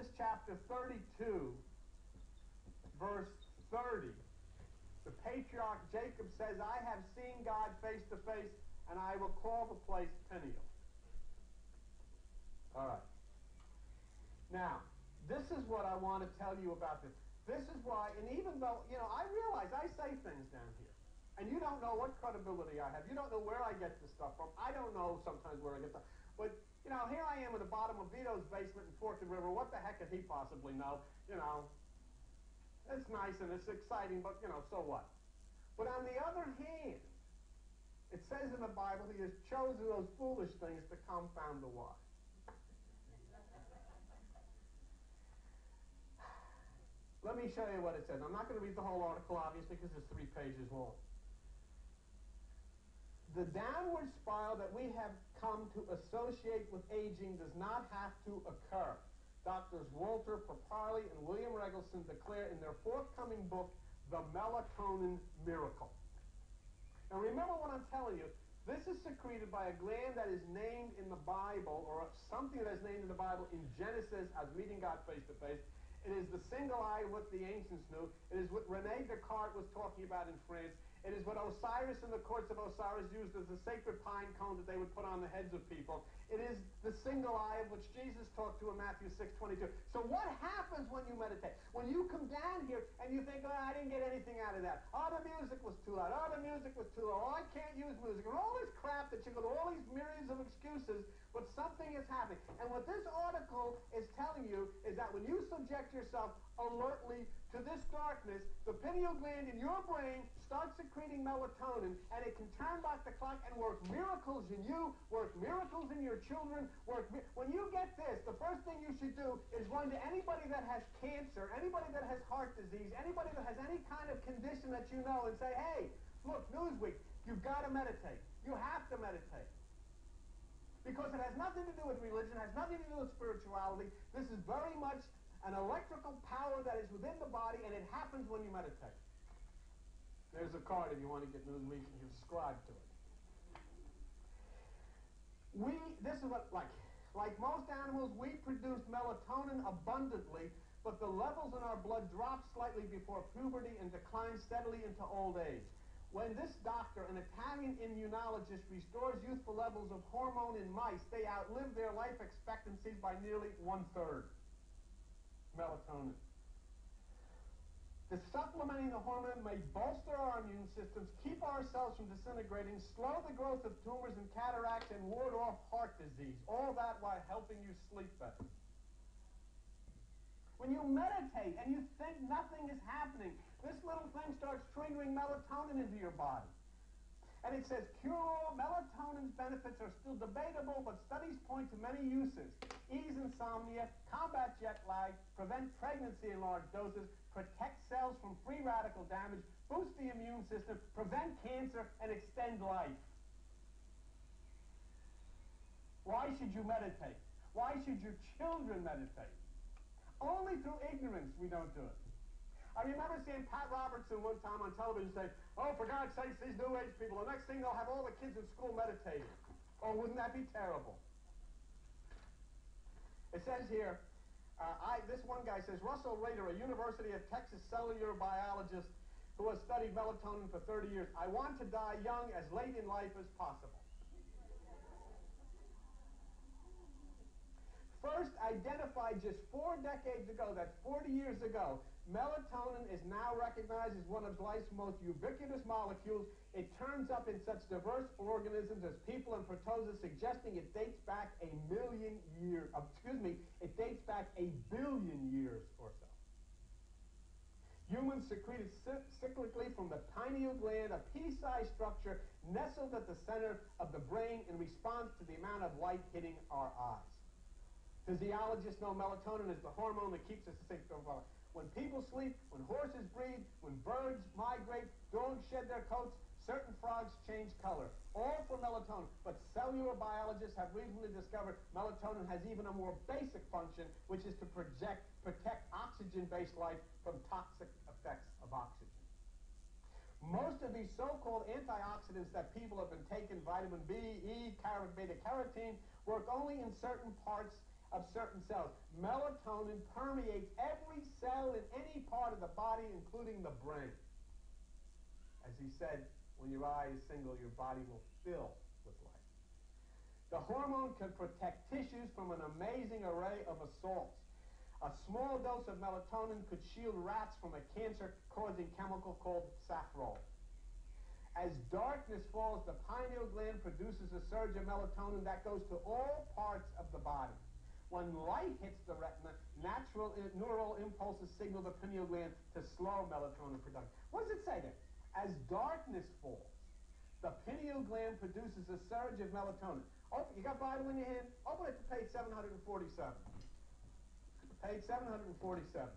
Genesis chapter 32, verse 30, the patriarch Jacob says, I have seen God face to face, and I will call the place Peniel. All right. Now, this is what I want to tell you about this. This is why, and even though, I realize I say things down here, and you don't know what credibility I have. You don't know where I get this stuff from. I don't know sometimes where I get stuff. But, here I am in the bottom of Vito's basement in Forked River. What the heck could he possibly know? It's nice and it's exciting, but, so what? But on the other hand, it says in the Bible, he has chosen those foolish things to confound the wise. Let me show you what it says. I'm not going to read the whole article, obviously, because it's 3 pages long. The downward spiral that we have come to associate with aging does not have to occur. Doctors Walter Paparley and William Regelson declare in their forthcoming book, The Melatonin Miracle. Now remember what I'm telling you. This is secreted by a gland that is named in the Bible, or something that is named in the Bible in Genesis as meeting God face to face. It is the single eye, what the ancients knew. It is what René Descartes was talking about in France. It is what Osiris in the courts of Osiris used as the sacred pine cone that they would put on the heads of people. It is the single eye of which Jesus talked to in Matthew 6:22. So what happens when you meditate? When you come down here and you think, I didn't get anything out of that. Oh, the music was too loud. Oh, the music was too low. Oh, I can't use music. And all this crap that you go to, all these myriads of excuses, but something is happening. And what this article is telling you is that when you subject yourself alertly to this darkness, the pineal gland in your brain starts secreting melatonin, and it can turn back the clock and work miracles in you, work miracles in your children. When you get this, the first thing you should do is run to anybody that has cancer, anybody that has heart disease, anybody that has any kind of condition that you know, and say, hey, look, Newsweek, you've got to meditate. You have to meditate. Because it has nothing to do with religion, it has nothing to do with spirituality. This is very much an electrical power that is within the body, and it happens when you meditate. There's a card if you want to get Newsweek and you subscribe to it. This is what, like most animals, we produce melatonin abundantly, but the levels in our blood drop slightly before puberty and decline steadily into old age. When this doctor, an Italian immunologist, restores youthful levels of hormone in mice, they outlive their life expectancies by nearly 1/3. Melatonin. The supplementing the hormone may bolster our immune systems, keep our cells from disintegrating, slow the growth of tumors and cataracts, and ward off heart disease. All that while helping you sleep better. When you meditate and you think nothing is happening, this little thing starts triggering melatonin into your body. And it says, cure-all, melatonin's benefits are still debatable, but studies point to many uses. Ease insomnia, combat jet lag, prevent pregnancy in large doses, protect cells from free radical damage, boost the immune system, prevent cancer, and extend life. Why should you meditate? Why should your children meditate? Only through ignorance we don't do it. I remember seeing Pat Robertson one time on television say, oh, for God's sakes, these New Age people, the next thing they'll have all the kids in school meditating. Oh, wouldn't that be terrible? It says here, this one guy says, Russell Rader, a University of Texas cellular biologist who has studied melatonin for 30 years. I want to die young, as late in life as possible. First identified just 4 decades ago, that's 40 years ago, melatonin is now recognized as one of life's most ubiquitous molecules. It turns up in such diverse organisms as people and protozoa, suggesting it dates back a million years, it dates back 1 billion years or so. Humans secrete it cyclically from the pineal gland, a pea-sized structure nestled at the center of the brain in response to the amount of light hitting our eyes. Physiologists know melatonin is the hormone that keeps us asleep. When people sleep, when horses breed, when birds migrate, dogs shed their coats, certain frogs change color. All for melatonin. But cellular biologists have recently discovered melatonin has even a more basic function, which is to protect oxygen-based life from toxic effects of oxygen. Most of these so-called antioxidants that people have been taking, vitamin B, E, beta-carotene, work only in certain parts of certain cells. Melatonin permeates every cell in any part of the body, including the brain. As he said, when your eye is single, your body will fill with light. The hormone can protect tissues from an amazing array of assaults. A small dose of melatonin could shield rats from a cancer-causing chemical called safrole. As darkness falls, the pineal gland produces a surge of melatonin that goes to all parts of the body. When light hits the retina, natural neural impulses signal the pineal gland to slow melatonin production. What does it say there? As darkness falls, the pineal gland produces a surge of melatonin. Open, you got Bible in your hand? Open it to page 747. Page 747.